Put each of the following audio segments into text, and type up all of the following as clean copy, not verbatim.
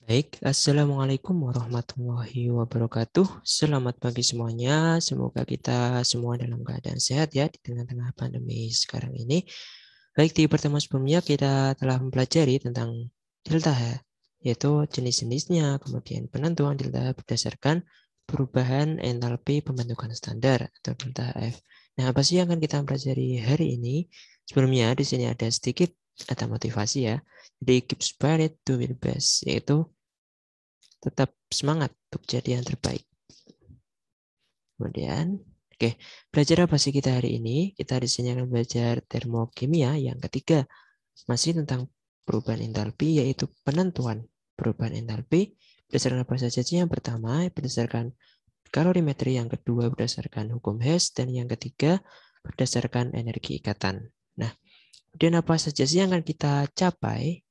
Baik, Assalamualaikum warahmatullahi wabarakatuh. Selamat pagi semuanya. Semoga kita semua dalam keadaan sehat ya di tengah-tengah pandemi sekarang ini. Baik, di pertemuan sebelumnya kita telah mempelajari tentang delta H, yaitu jenis-jenisnya, kemudian penentuan delta H berdasarkan perubahan entalpi pembentukan standar atau delta F. Nah, apa sih yang akan kita pelajari hari ini? Sebelumnya di sini ada sedikit ada motivasi ya. Jadi keep spirit to be the best, yaitu tetap semangat untuk jadi yang terbaik. Kemudian, oke, belajar apa sih kita hari ini? Kita di sini akan belajar termokimia yang ketiga, masih tentang perubahan entalpi, yaitu penentuan perubahan entalpi berdasarkan apa saja sih? Yang pertama berdasarkan kalorimetri, yang kedua berdasarkan hukum Hess, dan yang ketiga berdasarkan energi ikatan. Nah, kemudian apa saja sih yang akan kita capai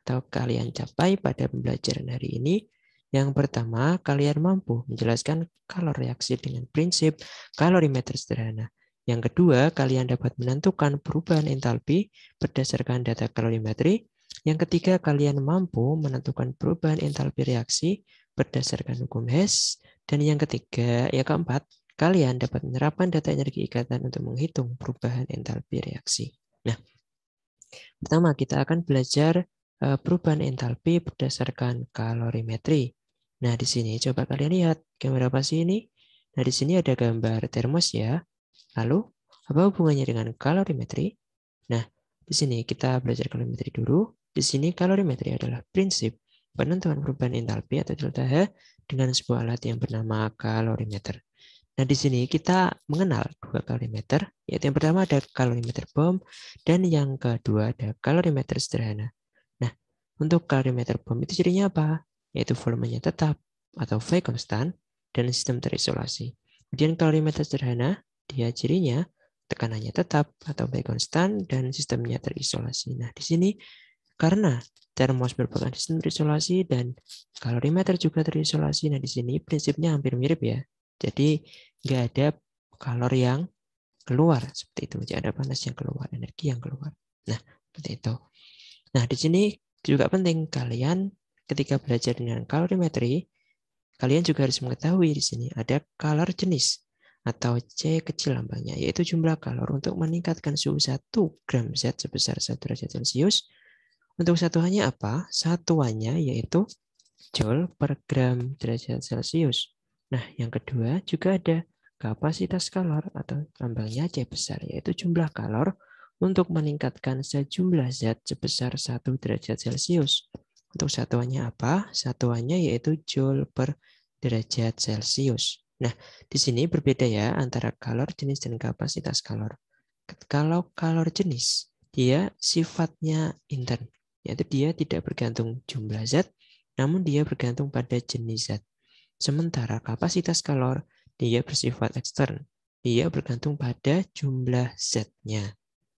atau kalian capai pada pembelajaran hari ini? Yang pertama, kalian mampu menjelaskan kalor reaksi dengan prinsip kalorimeter sederhana. Yang kedua, kalian dapat menentukan perubahan entalpi berdasarkan data kalorimetri. Yang ketiga, kalian mampu menentukan perubahan entalpi reaksi berdasarkan hukum Hess. Dan yang ketiga, keempat, kalian dapat menerapkan data energi ikatan untuk menghitung perubahan entalpi reaksi. Nah, pertama kita akan belajar perubahan entalpi berdasarkan kalorimetri. Nah, di sini coba kalian lihat gambar apa sih ini? Nah, di sini ada gambar termos ya. Lalu, apa hubungannya dengan kalorimetri? Nah, di sini kita belajar kalorimetri dulu. Di sini kalorimetri adalah prinsip penentuan perubahan entalpi atau delta H dengan sebuah alat yang bernama kalorimeter. Nah, di sini kita mengenal dua kalorimeter, yaitu yang pertama ada kalorimeter bom, dan yang kedua ada kalorimeter sederhana. Nah, untuk kalorimeter bom itu cirinya apa? Yaitu volumenya tetap atau V konstan dan sistem terisolasi. Kemudian kalorimeter sederhana, dia cirinya tekanannya tetap atau V konstan dan sistemnya terisolasi. Nah, di sini karena termos merupakan sistem terisolasi dan kalorimeter juga terisolasi, nah di sini prinsipnya hampir mirip ya. Jadi nggak ada kalor yang keluar seperti itu, jadi ada panas yang keluar, energi yang keluar. Nah, seperti itu. Nah, di sini juga penting kalian ketika belajar dengan kalorimetri, kalian juga harus mengetahui di sini ada kalor jenis atau C kecil lambangnya, yaitu jumlah kalor untuk meningkatkan suhu 1 gram Z sebesar 1 derajat Celcius. Untuk satuannya apa? Satuannya yaitu Joule per gram derajat Celcius. Nah, yang kedua juga ada kapasitas kalor atau lambangnya C besar, yaitu jumlah kalor untuk meningkatkan sejumlah zat sebesar 1 derajat Celcius. Untuk satuannya apa? Satuannya yaitu Joule per derajat Celcius. Nah, di sini berbeda ya antara kalor jenis dan kapasitas kalor. Kalau kalor jenis, dia sifatnya intern, yaitu dia tidak bergantung jumlah zat, namun dia bergantung pada jenis zat. Sementara kapasitas kalor, dia bersifat ekstern, dia bergantung pada jumlah zatnya.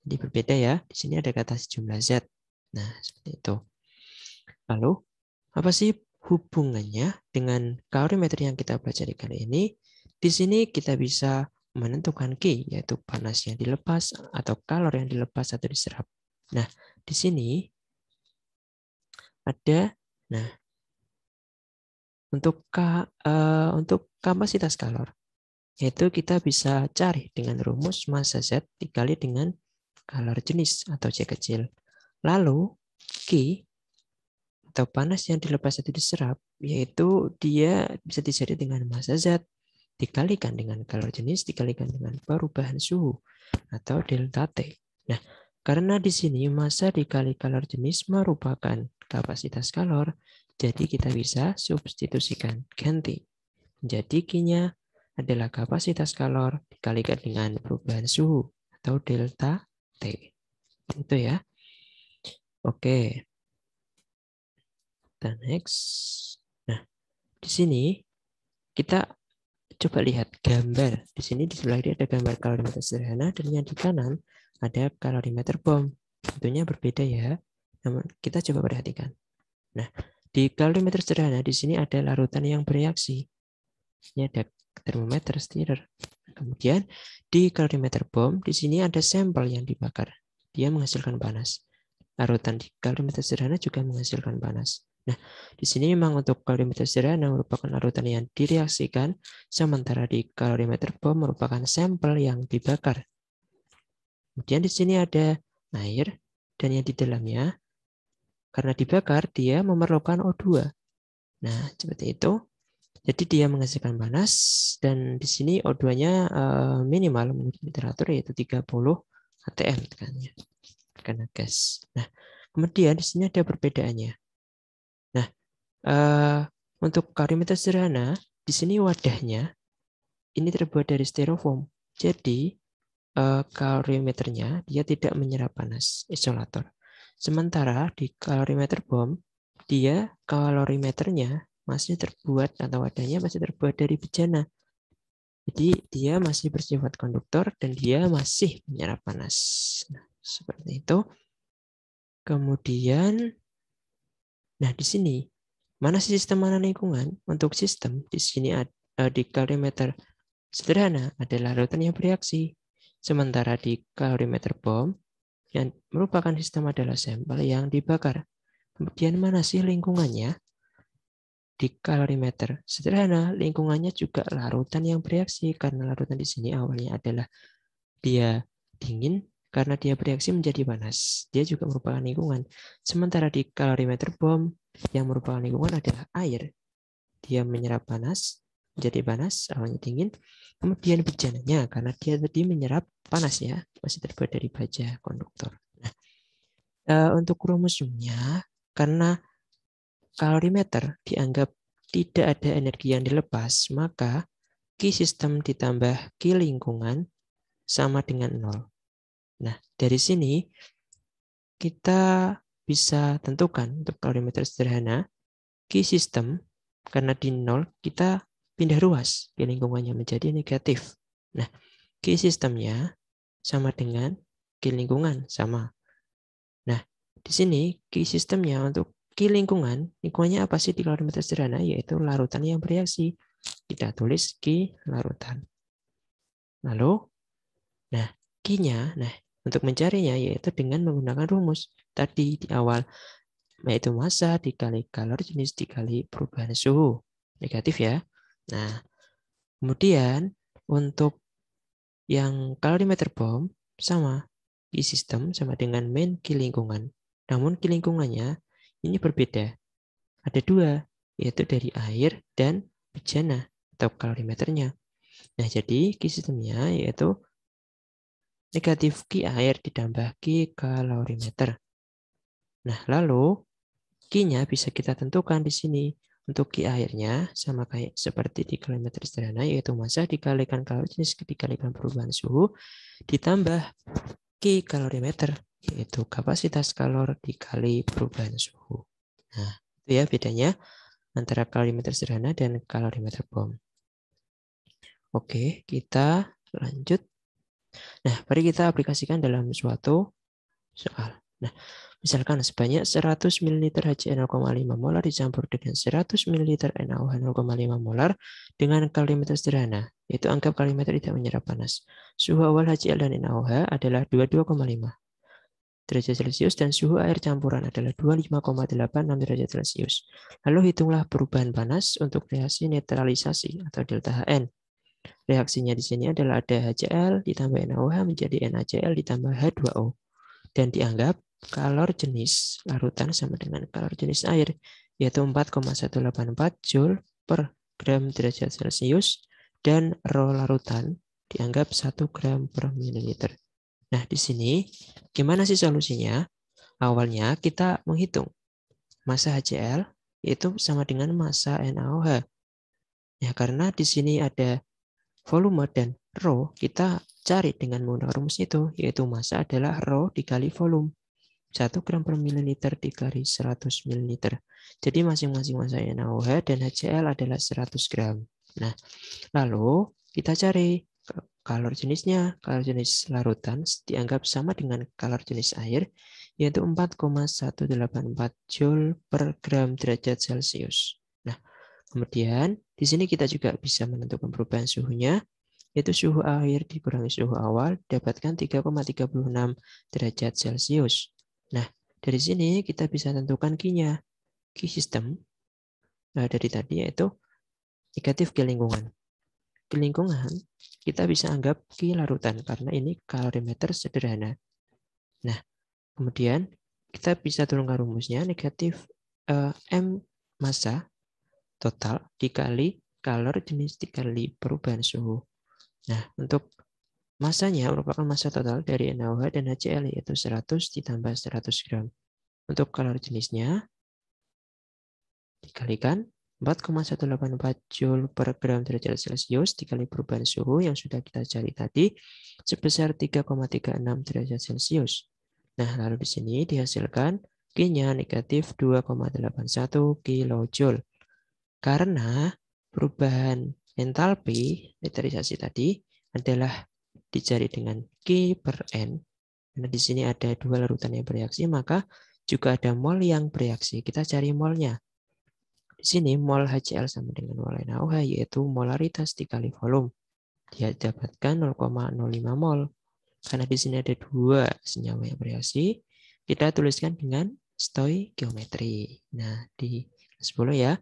Jadi berbeda ya, di sini ada kata jumlah zat. Nah, seperti itu. Lalu, apa sih hubungannya dengan kalorimetri yang kita pelajari kali ini? Di sini kita bisa menentukan Q, yaitu panas yang dilepas atau kalor yang dilepas atau diserap. Nah, di sini ada, nah, untuk kapasitas kalor, yaitu kita bisa cari dengan rumus massa Z dikali dengan kalor jenis atau C kecil. Lalu, Q atau panas yang dilepas atau diserap, yaitu dia bisa dicari dengan massa zat dikalikan dengan kalor jenis dikalikan dengan perubahan suhu atau delta T. Nah, karena di sini massa dikali kalor jenis merupakan kapasitas kalor, jadi kita bisa substitusikan ganti. Jadi Q-nya adalah kapasitas kalor dikalikan dengan perubahan suhu atau delta T. Itu ya. Oke. Dan next. Nah, di sini kita coba lihat gambar. Di sini di sebelah kiri ada gambar kalorimeter sederhana dan yang di kanan ada kalorimeter bom. Tentunya berbeda ya. Namun kita coba perhatikan. Nah, di kalorimeter sederhana di sini ada larutan yang bereaksi. Ini ada termometer, stirrer. Kemudian di kalorimeter bom di sini ada sampel yang dibakar. Dia menghasilkan panas. Larutan di kalorimeter sederhana juga menghasilkan panas. Nah, di sini memang untuk kalorimeter sederhana merupakan larutan yang direaksikan, sementara di kalorimeter bom merupakan sampel yang dibakar. Kemudian di sini ada air, dan yang di dalamnya, karena dibakar, dia memerlukan O2. Nah, seperti itu. Jadi dia menghasilkan panas, dan di sini O2-nya minimal menurut literatur yaitu 30 atm tekanannya, karena gas. Nah, kemudian di sini ada perbedaannya. Nah, untuk kalorimeter sederhana, di sini wadahnya ini terbuat dari styrofoam. Jadi kalorimeternya dia tidak menyerap panas, isolator. Sementara di kalorimeter bom, dia kalorimeternya masih terbuat atau wadahnya masih terbuat dari bejana. Jadi dia masih bersifat konduktor dan dia masih menyerap panas. Nah, seperti itu. Kemudian, nah di sini mana sistem mana lingkungan? Untuk sistem di sini di kalorimeter sederhana adalah larutan yang bereaksi. Sementara di kalorimeter bom yang merupakan sistem adalah sampel yang dibakar. Kemudian mana sih lingkungannya? Di kalorimeter sederhana, lingkungannya juga larutan yang bereaksi karena larutan di sini awalnya adalah dia dingin karena dia bereaksi menjadi panas. Dia juga merupakan lingkungan. Sementara di kalorimeter bom yang merupakan lingkungan adalah air. Dia menyerap panas, menjadi panas, awalnya dingin. Kemudian bejananya karena dia tadi menyerap panas ya, masih terbuat dari baja konduktor. Nah, untuk rumusnya, karena kalorimeter dianggap tidak ada energi yang dilepas, maka Q sistem ditambah Q lingkungan sama dengan 0. Nah, dari sini kita bisa tentukan untuk kalorimeter sederhana, Q sistem, karena di 0 kita pindah ruas Q lingkungannya menjadi negatif. Nah, Q sistemnya sama dengan Q lingkungan, sama. Nah, di sini Q sistemnya untuk Q lingkungannya apa sih di kalorimeter sederhana? Yaitu larutan yang bereaksi. Kita tulis Q larutan. Lalu, nah, Q-nya, nah, untuk mencarinya yaitu dengan menggunakan rumus tadi di awal, yaitu massa dikali kalori jenis dikali perubahan suhu. Negatif ya. Nah, kemudian untuk yang kalorimeter bom sama, Q sistem sama dengan main Q lingkungan. Namun Q lingkungannya ini berbeda. Ada dua, yaitu dari air dan bejana atau kalorimeternya. Nah, jadi Q sistemnya yaitu negatif Q air ditambah Q kalorimeter. Nah, lalu Q-nya bisa kita tentukan di sini. Untuk Q airnya sama kayak seperti di kalorimeter sederhana, yaitu massa dikalikan kalori jenis dikalikan perubahan suhu ditambah Q kalorimeter, yaitu kapasitas kalor dikali perubahan suhu. Nah, itu ya bedanya antara kalorimeter sederhana dan kalorimeter bom. Oke, kita lanjut. Nah, mari kita aplikasikan dalam suatu soal. Nah, misalkan sebanyak 100 ml HCl 0,5 molar dicampur dengan 100 ml NaOH 0,5 molar dengan kalorimeter sederhana, yaitu anggap kalorimeter tidak menyerap panas. Suhu awal HCl dan NaOH adalah 22,5 derajat Celcius dan suhu air campuran adalah 25,86 derajat Celcius. Lalu hitunglah perubahan panas untuk reaksi netralisasi atau delta Hn. Reaksinya di sini adalah ada HCl ditambah NaOH menjadi NaCl ditambah H2O. Dan dianggap kalor jenis larutan sama dengan kalor jenis air, yaitu 4,184 Joule per gram derajat Celcius, dan rho larutan dianggap 1 gram per mililiter. Nah, di sini gimana sih solusinya? Awalnya kita menghitung massa HCl yaitu sama dengan massa NaOH. Ya, karena di sini ada volume dan rho, kita cari dengan menggunakan rumus itu, yaitu massa adalah rho dikali volume. 1 gram per mililiter dikali 100 mililiter. Jadi masing-masing massa NaOH dan HCl adalah 100 gram. Nah, lalu kita cari kalor jenisnya. Kalor jenis larutan dianggap sama dengan kalor jenis air, yaitu 4,184 Joule per gram derajat Celcius. Nah, kemudian di sini kita juga bisa menentukan perubahan suhunya, yaitu suhu air dikurangi suhu awal, dapatkan 3,36 derajat Celcius. Nah, dari sini kita bisa tentukan Q-nya. Q sistem dari tadi yaitu negatif Q lingkungan. Q lingkungan kita bisa anggap Q larutan karena ini kalorimeter sederhana. Nah, kemudian kita bisa turunkan rumusnya negatif M massa total dikali kalor jenis dikali perubahan suhu. Nah, untuk masanya merupakan massa total dari NaOH dan HCl yaitu 100 ditambah 100 gram. Untuk kalor jenisnya dikalikan 4,184 Joule per gram derajat Celcius dikali perubahan suhu yang sudah kita cari tadi sebesar 3,36 derajat Celcius. Nah, lalu di sini dihasilkan Q-nya negatif 2,81 kilojoule. Karena perubahan entalpi literisasi tadi adalah dicari dengan Q per N. Karena di sini ada dua larutan yang bereaksi, maka juga ada mol yang bereaksi. Kita cari molnya. Di sini mol HCl sama dengan mol NaOH, yaitu molaritas dikali volume. Dia dapatkan 0,05 mol. Karena di sini ada dua senyawa yang bereaksi, kita tuliskan dengan stoikiometri. Nah, di 10 ya.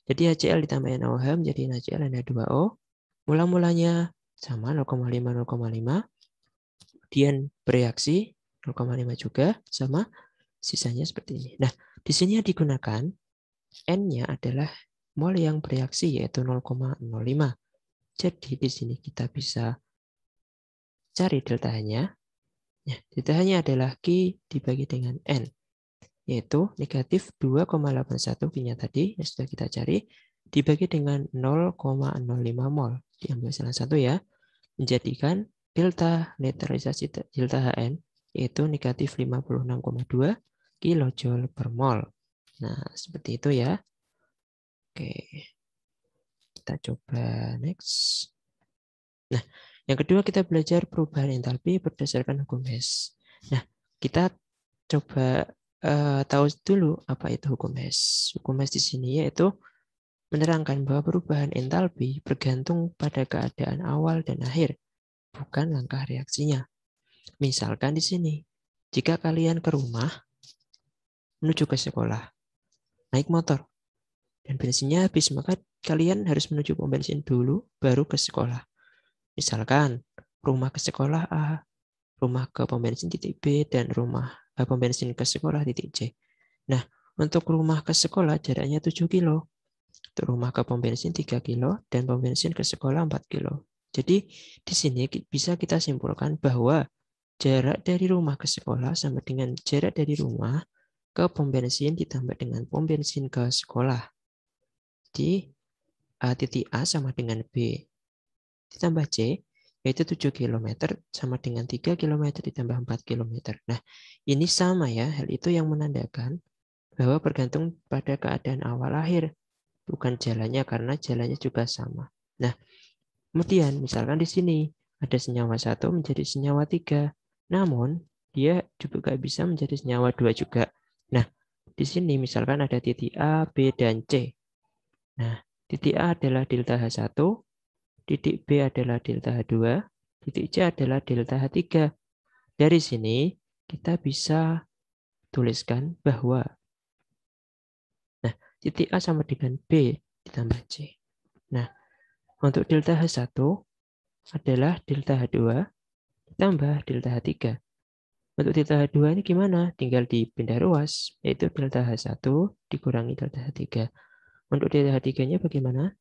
Jadi HCl ditambah NaOH menjadi HCl Na2O. Mula-mulanya sama 0,5. Kemudian bereaksi 0,5 juga sama sisanya seperti ini. Nah, di sini digunakan N-nya adalah mol yang bereaksi yaitu 0,05. Jadi di sini kita bisa cari delta H-nya. Ya, delta H-nya adalah Q dibagi dengan N, yaitu negatif 2,81 Q-nya tadi yang sudah kita cari dibagi dengan 0,05 mol. Diambil salah satu ya, menjadikan delta netralisasi delta Hn yaitu negatif 56,2 kilojoule per mol. Nah, seperti itu ya. Oke, kita coba next. Nah, yang kedua kita belajar perubahan entalpi berdasarkan hukum Hess. Nah, kita coba tahu dulu apa itu hukum Hess. Hukum Hess di sini yaitu menerangkan bahwa perubahan entalpi bergantung pada keadaan awal dan akhir, bukan langkah reaksinya. Misalkan di sini, jika kalian ke rumah menuju ke sekolah, naik motor, dan bensinnya habis, maka kalian harus menuju pom bensin dulu, baru ke sekolah. Misalkan, rumah ke sekolah A, rumah ke pom bensin titik B, dan rumah pom bensin ke sekolah titik C. Nah, untuk rumah ke sekolah jaraknya 7 kilo, untuk rumah ke pom bensin 3 kilo, dan pom bensin ke sekolah 4 kilo. Jadi, di sini bisa kita simpulkan bahwa jarak dari rumah ke sekolah sama dengan jarak dari rumah ke pom bensin ditambah dengan pom bensin ke sekolah. Jadi titik A sama dengan B ditambah C, yaitu 7 km sama dengan 3 km ditambah 4 km. Nah, ini sama ya, hal itu yang menandakan bahwa bergantung pada keadaan awal akhir, bukan jalannya karena jalannya juga sama. Nah, kemudian misalkan di sini ada senyawa 1 menjadi senyawa 3, namun dia juga bisa menjadi senyawa 2 juga. Nah, di sini misalkan ada titik A, B, dan C. Nah, titik A adalah delta H1, titik B adalah delta H2, titik C adalah delta H3. Dari sini kita bisa tuliskan bahwa titik A sama dengan B ditambah C. Nah, untuk delta H1 adalah delta H2 ditambah delta H3. Untuk delta H2 ini gimana? Tinggal dipindah ruas, yaitu delta H1 dikurangi delta H3. Untuk delta H3-nya bagaimana?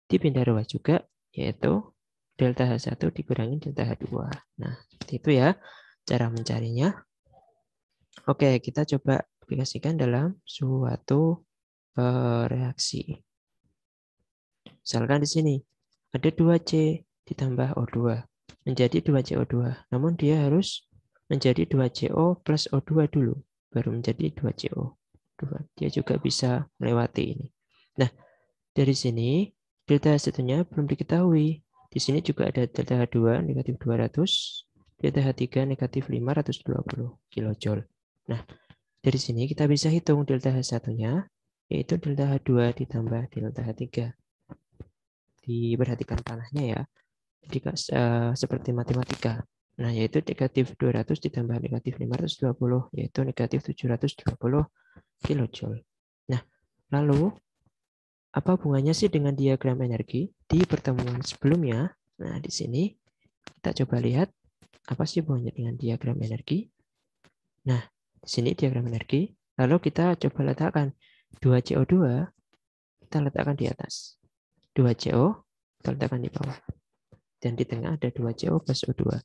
Dipindah ruas juga, yaitu delta H1 dikurangi delta H2. Nah, seperti itu ya cara mencarinya. Oke, kita coba aplikasikan dalam suatu reaksi. Misalkan di sini ada 2C ditambah O2 menjadi 2CO2. Namun dia harus menjadi 2CO plus O2 dulu, baru menjadi 2CO. Dia juga bisa melewati ini. Nah, dari sini delta H1-nya belum diketahui. Di sini juga ada delta H2 negatif 200, delta H3 negatif 520 kJ. Nah, dari sini kita bisa hitung delta H1-nya, yaitu delta H2 ditambah delta H3. Diperhatikan panahnya ya. Jadi seperti matematika. Nah, yaitu negatif 200 ditambah negatif 520, yaitu negatif 720 kJ. Lalu, apa hubungannya sih dengan diagram energi di pertemuan sebelumnya? Nah, di sini kita coba lihat apa sih hubungannya dengan diagram energi. Nah, di sini diagram energi. Lalu kita coba letakkan 2CO2, kita letakkan di atas. 2CO, kita letakkan di bawah. Dan di tengah ada 2CO plus O2.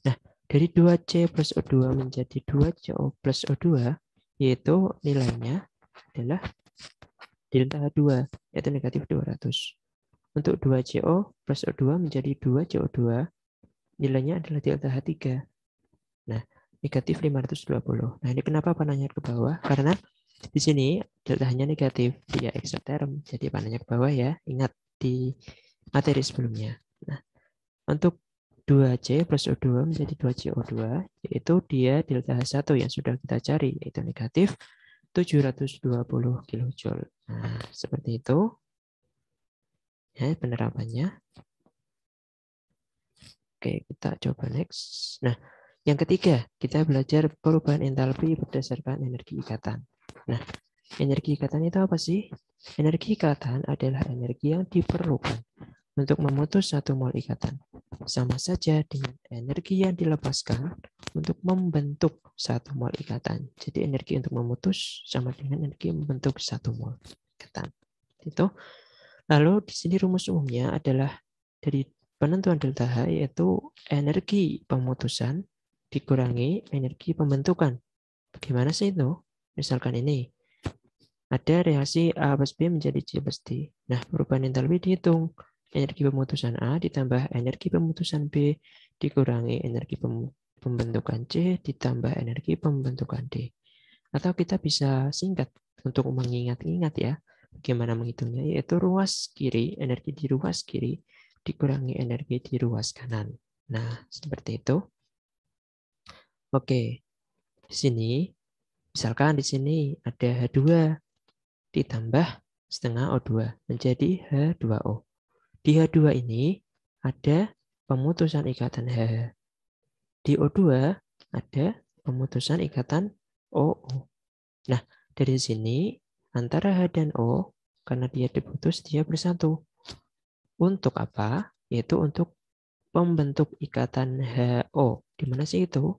Nah, dari 2C plus O2 menjadi 2CO plus O2, yaitu nilainya adalah delta H2, yaitu negatif 200. Untuk 2CO plus O2 menjadi 2CO2, nilainya adalah delta H3. Nah, negatif 520. Nah, ini kenapa panahnya ke bawah? Karena di sini delta-nya negatif, dia eksoterm, jadi panahnya ke bawah ya. Ingat di materi sebelumnya. Nah, untuk 2C plus O2 menjadi 2CO2, yaitu dia delta H1 yang sudah kita cari, yaitu negatif 720 kJ. Nah, seperti itu ya penerapannya. Oke, kita coba next. Nah, yang ketiga, kita belajar perubahan entalpi berdasarkan energi ikatan. Nah, energi ikatan itu apa sih? Energi ikatan adalah energi yang diperlukan untuk memutus satu mol ikatan. Sama saja dengan energi yang dilepaskan untuk membentuk satu mol ikatan. Jadi energi untuk memutus sama dengan energi membentuk satu mol ikatan. Itu. Lalu di sini rumus umumnya adalah dari penentuan delta H, yaitu energi pemutusan dikurangi energi pembentukan. Bagaimana sih itu? Misalkan ini ada reaksi A plus B menjadi C plus D. Nah, perubahan entalpi dihitung. Energi pemutusan A ditambah energi pemutusan B dikurangi energi pembentukan C ditambah energi pembentukan D. Atau kita bisa singkat untuk mengingat-ingat ya. Bagaimana menghitungnya? Yaitu ruas kiri, energi di ruas kiri dikurangi energi di ruas kanan. Nah, seperti itu. Oke, di sini misalkan di sini ada H2 ditambah setengah O2 menjadi H2O. Di H2 ini ada pemutusan ikatan H. Di O2 ada pemutusan ikatan OO. Nah, dari sini antara H dan O, karena dia diputus, dia bersatu. Untuk apa? Yaitu untuk membentuk ikatan HO. Di mana sih itu?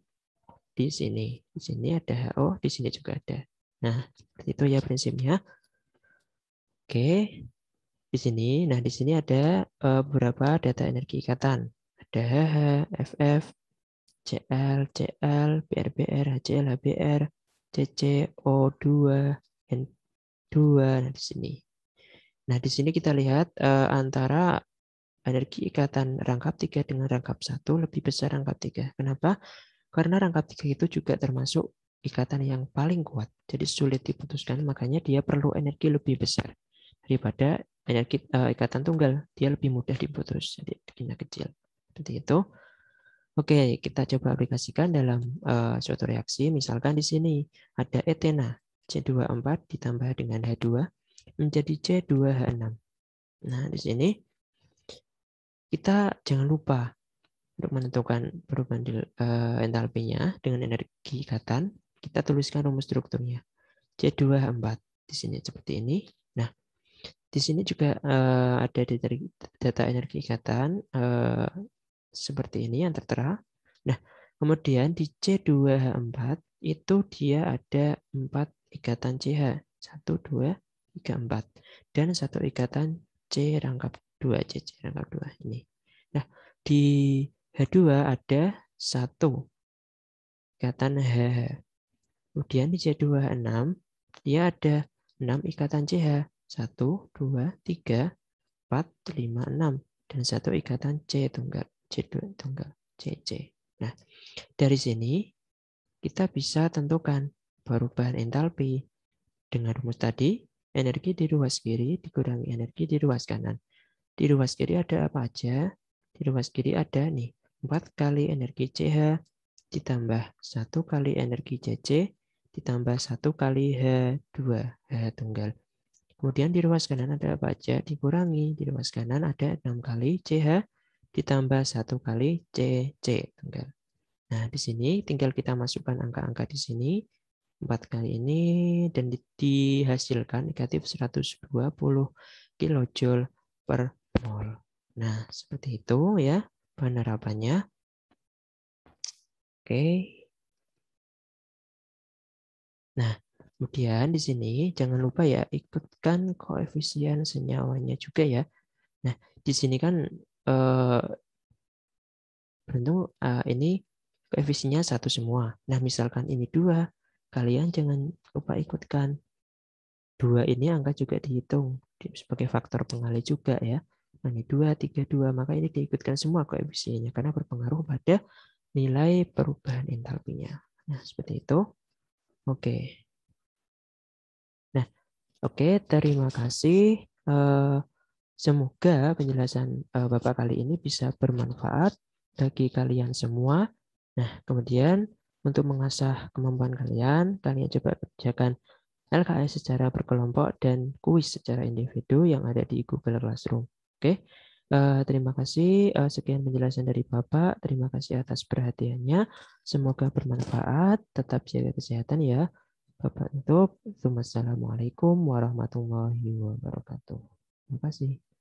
Di sini. Di sini ada HO, di sini juga ada. Nah, seperti itu ya prinsipnya. Oke, di sini. Nah, di sini ada beberapa data energi ikatan. Ada HH, FF, CL, CL, BRBR, HCl, HBr, CC, O2, N2. Nah, di sini. Nah, di sini kita lihat antara energi ikatan rangkap 3 dengan rangkap 1 lebih besar rangkap 3. Kenapa? Karena rangkap 3 itu juga termasuk ikatan yang paling kuat. Jadi sulit diputuskan, makanya dia perlu energi lebih besar daripada energi ikatan tunggal. Dia lebih mudah diputus, jadi energinya kecil. Seperti itu. Oke, kita coba aplikasikan dalam suatu reaksi. Misalkan di sini ada etena C24 ditambah dengan H2 menjadi C2H6. Nah, di sini kita jangan lupa untuk menentukan perubahan entalpinya dengan energi ikatan. Kita tuliskan rumus strukturnya. C2H4 di sini seperti ini. Nah, di sini juga ada data energi ikatan seperti ini yang tertera. Nah, kemudian di C2H4 itu dia ada 4 ikatan CH. 1, 2, 3, 4. Dan 1 ikatan C rangkap 2. CC rangkap 2 ini. Nah, di H2 ada 1 ikatan HH. Kemudian di C2H6 dia ada 6 ikatan CH. 1, 2, 3, 4, 5, 6. Dan 1 ikatan C tunggal. C2 tunggal. CC. Nah, dari sini kita bisa tentukan perubahan entalpi dengan rumus tadi, energi di ruas kiri dikurangi energi di ruas kanan. Di ruas kiri ada apa aja? Di ruas kiri ada nih 4 kali energi CH ditambah 1 kali energi CC ditambah 1 kali H2, H tunggal. Kemudian di ruas kanan ada apa aja? Dikurangi. Di ruas kanan ada 6 kali CH ditambah 1 kali CC tunggal. Nah, di sini tinggal kita masukkan angka-angka di sini 4 kali ini dan dihasilkan negatif 120 kilojoule per mol. Nah, seperti itu ya penerapannya. Oke. Nah, kemudian di sini jangan lupa ya ikutkan koefisien senyawanya juga ya. Nah, di sini kan beruntung ini koefisiennya 1 semua. Nah, misalkan ini 2, kalian jangan lupa ikutkan. 2 ini angka juga dihitung sebagai faktor pengalih juga ya. Nah, ini 2, 3, 2. Maka ini diikutkan semua koefisiennya karena berpengaruh pada nilai perubahan entalpinya. Nah, seperti itu. Oke. Nah, oke, terima kasih. Semoga penjelasan Bapak kali ini bisa bermanfaat bagi kalian semua. Nah, kemudian untuk mengasah kemampuan kalian, kalian coba kerjakan LKS secara berkelompok dan kuis secara individu yang ada di Google Classroom. Oke, terima kasih. Sekian penjelasan dari Bapak. Terima kasih atas perhatiannya. Semoga bermanfaat. Tetap jaga kesehatan ya. Bapak tutup. Wassalamualaikum warahmatullahi wabarakatuh. Terima kasih.